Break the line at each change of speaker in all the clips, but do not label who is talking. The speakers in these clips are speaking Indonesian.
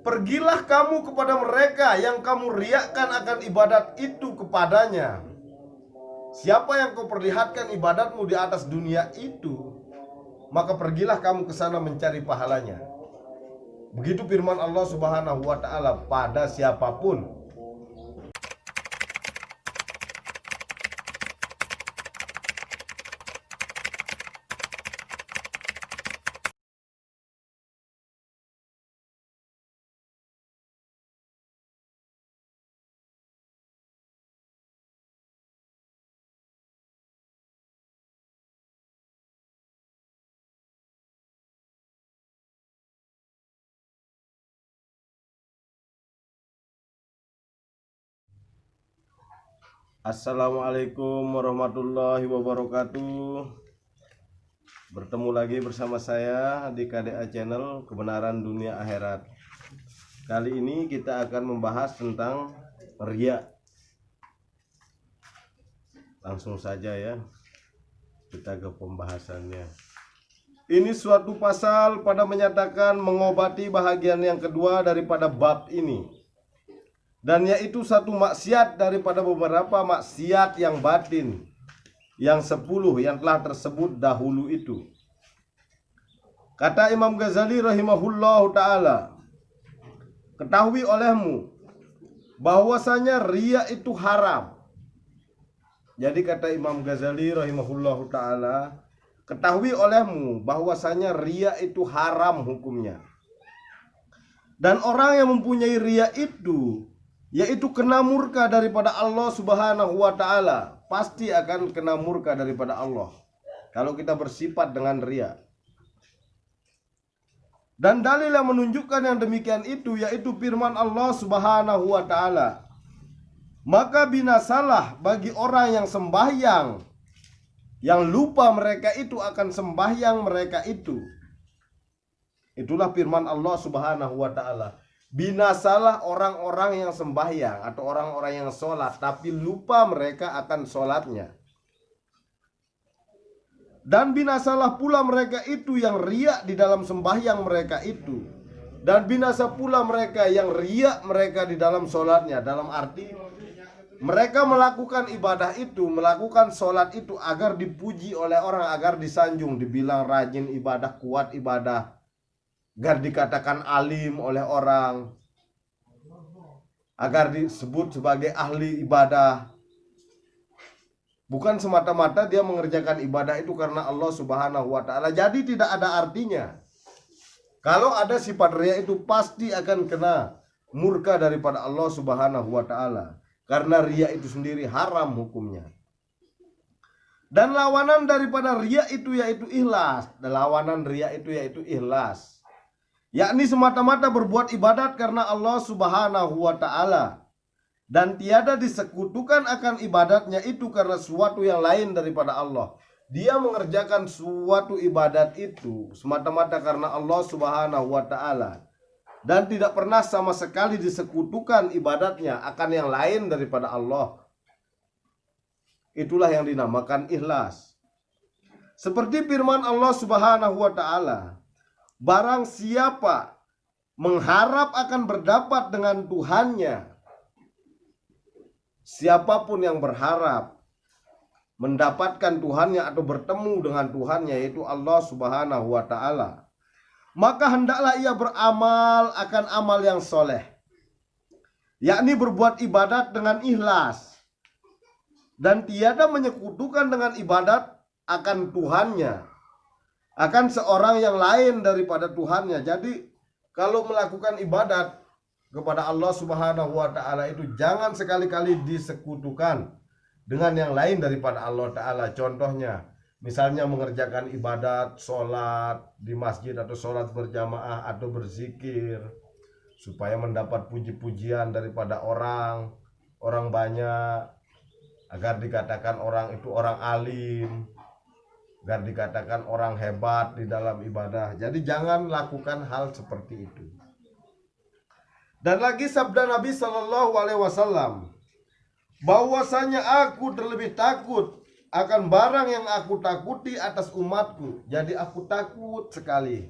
Pergilah kamu kepada mereka yang kamu riakkan akan ibadat itu kepadanya. Siapa yang kau perlihatkan ibadatmu di atas dunia itu, maka pergilah kamu ke sana mencari pahalanya. Begitu firman Allah Subhanahu wa taala pada siapapun. Assalamualaikum warahmatullahi wabarakatuh. Bertemu lagi bersama saya di KDA Channel Kebenaran Dunia Akhirat. Kali ini kita akan membahas tentang riya. Langsung saja ya, kita ke pembahasannya. Ini suatu pasal pada menyatakan mengobati bahagian yang kedua daripada bab ini, dan yaitu satu maksiat daripada beberapa maksiat yang batin, yang 10 yang telah tersebut dahulu itu. Kata Imam Ghazali rahimahullahu ta'ala, ketahui olehmu bahwasanya riya itu haram. Jadi kata Imam Ghazali rahimahullahu ta'ala, ketahui olehmu bahwasanya riya itu haram hukumnya. Dan orang yang mempunyai riya itu, yaitu kena murka daripada Allah Subhanahu wa ta'ala, pasti akan kena murka daripada Allah kalau kita bersifat dengan riya. Dan dalil yang menunjukkan yang demikian itu yaitu firman Allah Subhanahu wa ta'ala, maka binasalah bagi orang yang sembahyang, yang lupa mereka itu akan sembahyang mereka itu. Itulah firman Allah Subhanahu wa ta'ala. Binasalah orang-orang yang sembahyang atau orang-orang yang sholat tapi lupa mereka akan sholatnya. Dan binasalah pula mereka itu yang riak di dalam sembahyang mereka itu. Dan binasa pula mereka yang riak mereka di dalam sholatnya. Dalam arti mereka melakukan ibadah itu, melakukan sholat itu agar dipuji oleh orang, agar disanjung, dibilang rajin ibadah, kuat ibadah, agar dikatakan alim oleh orang, agar disebut sebagai ahli ibadah. Bukan semata-mata dia mengerjakan ibadah itu karena Allah Subhanahu wa ta'ala. Jadi tidak ada artinya. Kalau ada sifat riya itu pasti akan kena murka daripada Allah Subhanahu wa ta'ala, karena riya itu sendiri haram hukumnya. Dan lawanan daripada riya itu yaitu ikhlas. Dan lawanan riya itu yaitu ikhlas, yakni semata-mata berbuat ibadat karena Allah Subhanahu wa ta'ala, dan tiada disekutukan akan ibadatnya itu karena suatu yang lain daripada Allah. Dia mengerjakan suatu ibadat itu semata-mata karena Allah Subhanahu wa ta'ala, dan tidak pernah sama sekali disekutukan ibadatnya akan yang lain daripada Allah. Itulah yang dinamakan ikhlas. Seperti firman Allah Subhanahu wa ta'ala, barang siapa mengharap akan berdapat dengan Tuhannya, siapapun yang berharap mendapatkan Tuhannya atau bertemu dengan Tuhannya, yaitu Allah Subhanahu wa ta'ala, maka hendaklah ia beramal akan amal yang soleh, yakni berbuat ibadat dengan ikhlas, dan tiada menyekutukan dengan ibadat akan Tuhannya, akan seorang yang lain daripada Tuhannya. Jadi kalau melakukan ibadat kepada Allah Subhanahu wa ta'ala itu jangan sekali-kali disekutukan dengan yang lain daripada Allah ta'ala. Contohnya misalnya mengerjakan ibadat, sholat di masjid atau sholat berjamaah atau berzikir supaya mendapat puji-pujian daripada orang banyak, agar dikatakan orang itu orang alim, agar dikatakan orang hebat di dalam ibadah. Jadi jangan lakukan hal seperti itu. Dan lagi sabda Nabi Shallallahu Alaihi Wasallam, bahwasanya aku terlebih takut akan barang yang aku takuti atas umatku. Jadi aku takut sekali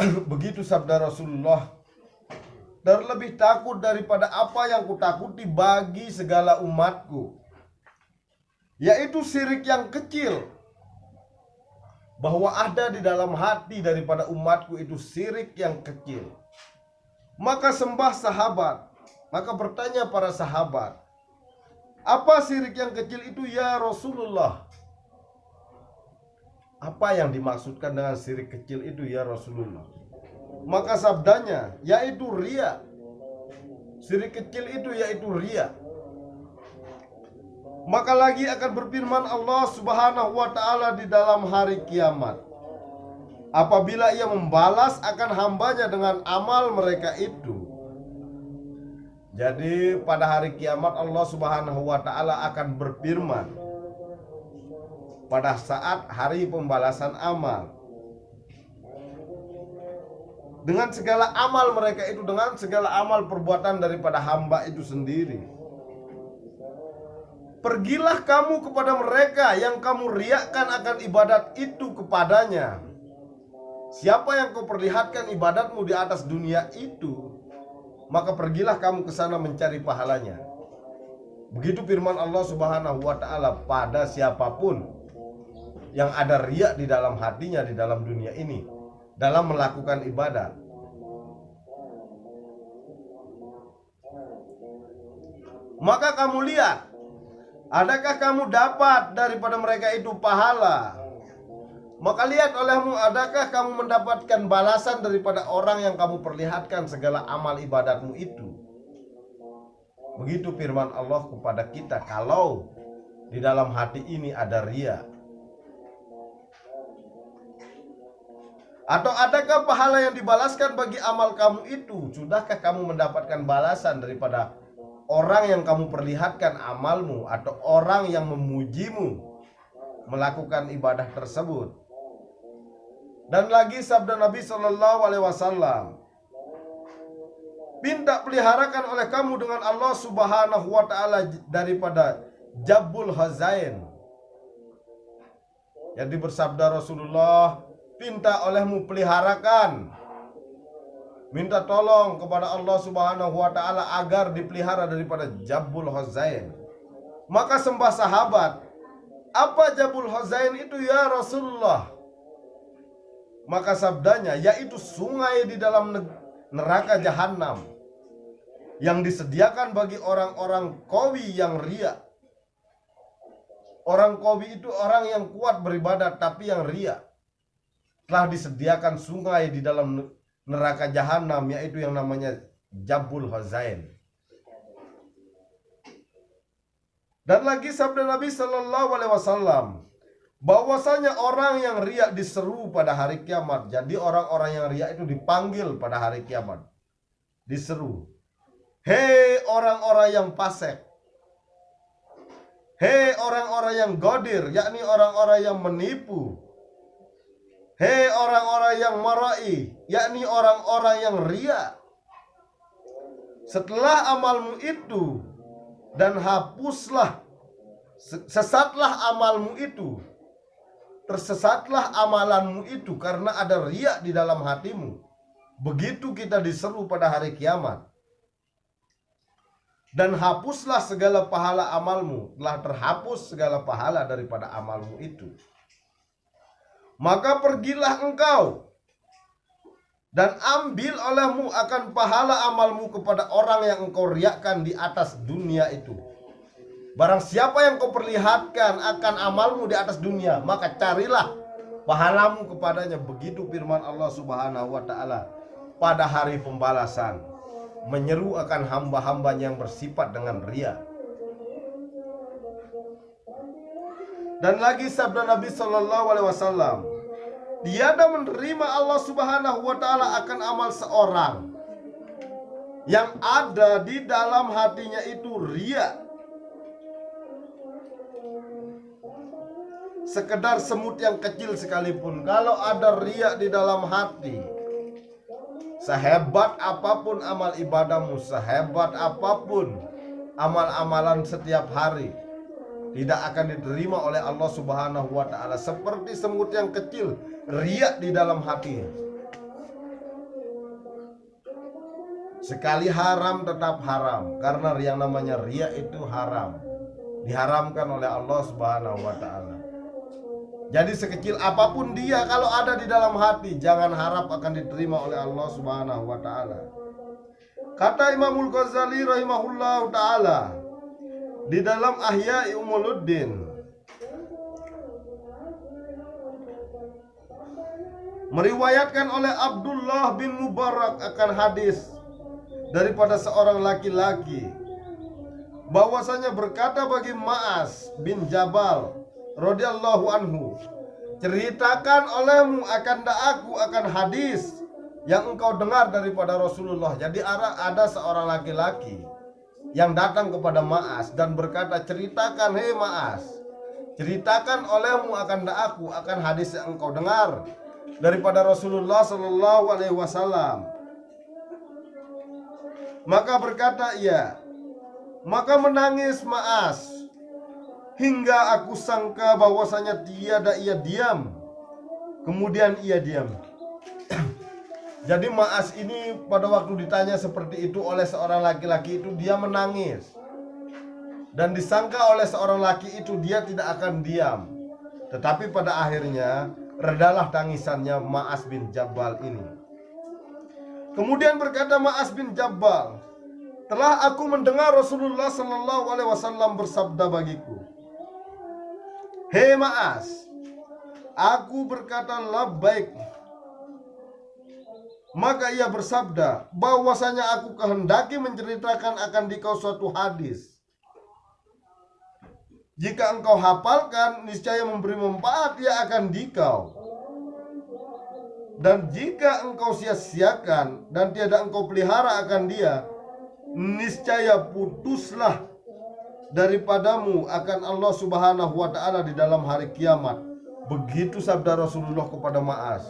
Begitu sabda Rasulullah, terlebih takut daripada apa yang kutakuti bagi segala umatku, yaitu syirik yang kecil. Bahwa ada di dalam hati daripada umatku itu syirik yang kecil. Maka bertanya para sahabat, apa syirik yang kecil itu ya Rasulullah? Apa yang dimaksudkan dengan syirik kecil itu ya Rasulullah? Maka sabdanya, yaitu riya. Syirik kecil itu yaitu riya. Maka lagi akan berfirman Allah Subhanahu wa ta'ala di dalam hari kiamat, apabila ia membalas akan hambanya dengan amal mereka itu. Jadi pada hari kiamat Allah Subhanahu wa ta'ala akan berfirman pada saat hari pembalasan amal, dengan segala amal mereka itu, dengan segala amal perbuatan daripada hamba itu sendiri. Pergilah kamu kepada mereka yang kamu riakkan akan ibadat itu kepadanya. Siapa yang kau perlihatkan ibadatmu di atas dunia itu, maka pergilah kamu ke sana mencari pahalanya. Begitu firman Allah Subhanahu wa ta'ala pada siapapun yang ada riya di dalam hatinya di dalam dunia ini dalam melakukan ibadat. Maka kamu lihat, adakah kamu dapat daripada mereka itu pahala? Maka lihat olehmu, adakah kamu mendapatkan balasan daripada orang yang kamu perlihatkan segala amal ibadatmu itu? Begitu firman Allah kepada kita kalau di dalam hati ini ada riya. Atau adakah pahala yang dibalaskan bagi amal kamu itu? Sudahkah kamu mendapatkan balasan daripada orang yang kamu perlihatkan amalmu atau orang yang memujimu melakukan ibadah tersebut? Dan lagi sabda Nabi Shallallahu Alaihi Wasallam, minta peliharakan oleh kamu dengan Allah Subhanahu Wa Taala daripada Jabul Hazain. Jadi bersabda Rasulullah, minta olehmu peliharakan, minta tolong kepada Allah Subhanahu wa ta'ala agar dipelihara daripada Jabul Hazain. Maka sembah sahabat, apa Jabul Hazain itu ya Rasulullah? Maka sabdanya, yaitu sungai di dalam neraka jahanam yang disediakan bagi orang-orang qawi yang riya. Orang qawi itu orang yang kuat beribadah tapi yang riya. Telah disediakan sungai di dalam neraka jahanam, yaitu yang namanya Jabul Hazain. Dan lagi sabda Nabi Sallallahu Alaihi Wasallam, bahwasanya orang yang riya diseru pada hari kiamat. Jadi orang-orang yang riya itu dipanggil pada hari kiamat, diseru, hei orang-orang yang fasik, hei orang-orang yang godir, yakni orang-orang yang menipu, hei orang-orang yang marai, yakni orang-orang yang riya. Setelah amalmu itu dan hapuslah, sesatlah amalmu itu, tersesatlah amalanmu itu karena ada riya di dalam hatimu. Begitu kita diseru pada hari kiamat. Dan hapuslah segala pahala amalmu, telah terhapus segala pahala daripada amalmu itu. Maka pergilah engkau dan ambil olehmu akan pahala amalmu kepada orang yang engkau riakkan di atas dunia itu. Barang siapa yang kau perlihatkan akan amalmu di atas dunia, maka carilah pahalamu kepadanya. Begitu firman Allah Subhanahu wa ta'ala pada hari pembalasan, menyeru akan hamba-hambanya yang bersifat dengan riya. Dan lagi sabda Nabi Sallallahu Alaihi Wasallam, tiada menerima Allah Subhanahu wa ta'ala akan amal seorang yang ada di dalam hatinya itu riya. Sekedar semut yang kecil sekalipun, kalau ada riya di dalam hati, sehebat apapun amal ibadahmu, sehebat apapun amal-amalan setiap hari, tidak akan diterima oleh Allah Subhanahu wa ta'ala. Seperti semut yang kecil, riya di dalam hati. Sekali haram tetap haram, karena yang namanya riya itu haram, diharamkan oleh Allah Subhanahu wa taala. Jadi sekecil apapun dia, kalau ada di dalam hati, jangan harap akan diterima oleh Allah Subhanahu wa taala. Kata Imamul Ghazali rahimahullahu taala di dalam Ahya'i Ulumuddin, meriwayatkan oleh Abdullah bin Mubarak akan hadis daripada seorang laki-laki bahwasanya berkata bagi Ma'az bin Jabal radhiyallahu anhu, ceritakan olehmu aku akan hadis yang engkau dengar daripada Rasulullah. Jadi ada seorang laki-laki yang datang kepada Ma'az dan berkata, ceritakan, hei Ma'az, ceritakan olehmu akan hadis yang engkau dengar daripada Rasulullah sallallahu alaihi wasallam. Maka berkata ia, maka menangis Ma'az hingga aku sangka bahwasanya tiada ia diam. Kemudian ia diam. Jadi Ma'az ini pada waktu ditanya seperti itu oleh seorang laki-laki itu, dia menangis. Dan disangka oleh seorang laki itu dia tidak akan diam. Tetapi pada akhirnya redalah tangisannya Ma'az bin Jabal ini. Kemudian berkata Ma'az bin Jabal, telah aku mendengar Rasulullah sallallahu alaihi wasallam bersabda bagiku, hei Ma'az, aku berkata labbaik. Maka ia bersabda, bahwasanya aku kehendaki menceritakan akan dikau suatu hadis. Jika engkau hafalkan, niscaya memberi manfaat ia akan dikau. Dan jika engkau sia-siakan dan tiada engkau pelihara akan dia, niscaya putuslah daripadamu akan Allah Subhanahu wa taala di dalam hari kiamat. Begitu sabda Rasulullah kepada Ma'az.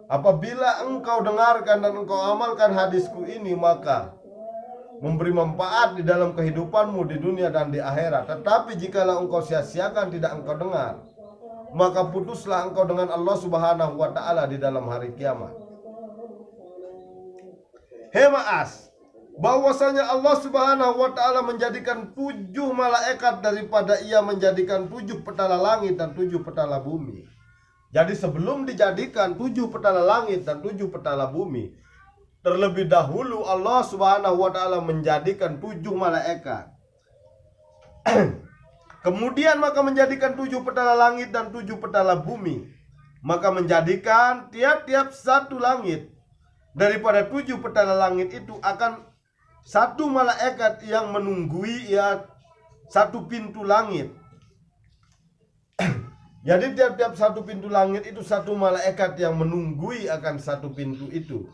Apabila engkau dengarkan dan engkau amalkan hadisku ini, maka memberi manfaat di dalam kehidupanmu di dunia dan di akhirat. Tetapi jikalau engkau sia-siakan, tidak engkau dengar, maka putuslah engkau dengan Allah Subhanahu wa taala di dalam hari kiamat. Hei Ma'az, bahwasanya Allah Subhanahu wa taala menjadikan 7 malaikat daripada ia menjadikan 7 petala langit dan 7 petala bumi. Jadi sebelum dijadikan 7 petala langit dan 7 petala bumi, terlebih dahulu Allah Subhanahu wa taala menjadikan 7 malaikat. Kemudian maka menjadikan 7 petala langit dan 7 petala bumi. Maka menjadikan tiap-tiap satu langit daripada 7 petala langit itu akan satu malaikat yang menunggui ya satu pintu langit. Jadi tiap-tiap satu pintu langit itu satu malaikat yang menunggui akan satu pintu itu.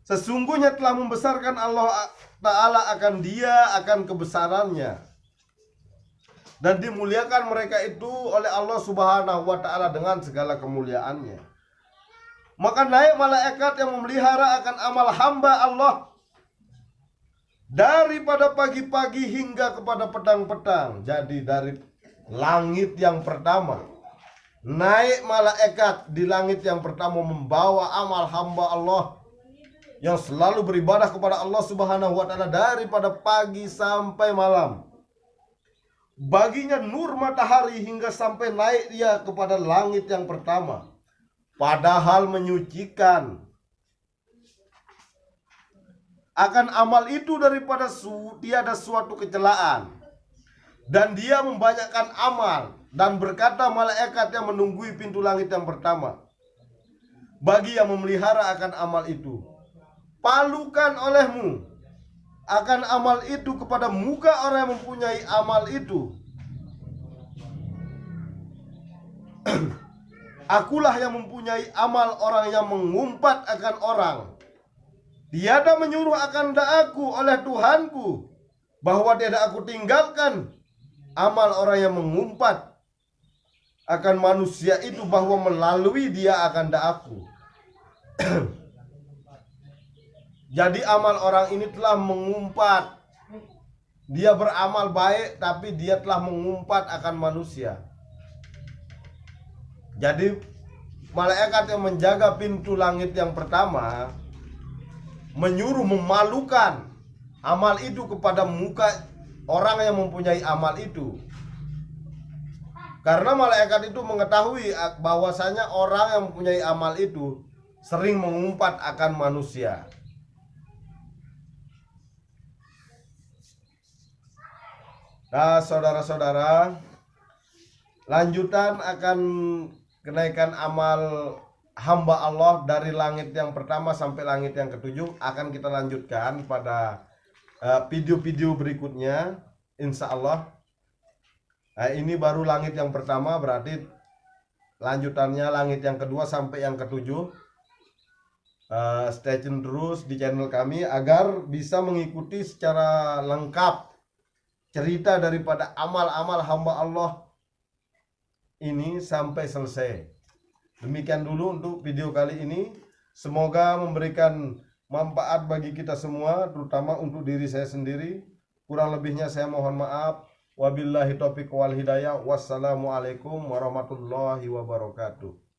Sesungguhnya telah membesarkan Allah Ta'ala akan dia, akan kebesarannya, dan dimuliakan mereka itu oleh Allah Subhanahu wa Ta'ala dengan segala kemuliaannya. Maka naik malaikat yang memelihara akan amal hamba Allah daripada pagi-pagi hingga kepada petang-petang. Jadi dari langit yang pertama naik malaikat di langit yang pertama membawa amal hamba Allah yang selalu beribadah kepada Allah Subhanahu wa taala daripada pagi sampai malam. Baginya nur matahari hingga sampai naik dia kepada langit yang pertama, padahal menyucikan akan amal itu daripada tiada suatu kecelaan. Dan dia membanyakkan amal, dan berkata malaikat yang menunggui pintu langit yang pertama bagi yang memelihara akan amal itu, palukan olehmu akan amal itu kepada muka orang yang mempunyai amal itu. Akulah yang mempunyai amal orang yang mengumpat akan orang. Tiada menyuruh akan aku oleh Tuhanku bahwa tiada aku tinggalkan amal orang yang mengumpat akan manusia itu, bahwa melalui dia akan aku. Jadi amal orang ini telah mengumpat. Dia beramal baik tapi dia telah mengumpat akan manusia. Jadi malaikat yang menjaga pintu langit yang pertama menyuruh memalukan amal itu kepada muka orang yang mempunyai amal itu. Karena malaikat itu mengetahui bahwasanya orang yang mempunyai amal itu sering mengumpat akan manusia. Nah, saudara-saudara, lanjutan akan kenaikan amal hamba Allah dari langit yang pertama sampai langit yang ketujuh akan kita lanjutkan pada video-video berikutnya, insya Allah. Nah, ini baru langit yang pertama, berarti lanjutannya langit yang kedua sampai yang ketujuh. Stay tune terus di channel kami agar bisa mengikuti secara lengkap cerita daripada amal-amal hamba Allah ini sampai selesai. Demikian dulu untuk video kali ini. Semoga memberikan manfaat bagi kita semua, terutama untuk diri saya sendiri. Kurang lebihnya saya mohon maaf. Wabillahi taufiq wal hidayah. Wassalamualaikum warahmatullahi wabarakatuh.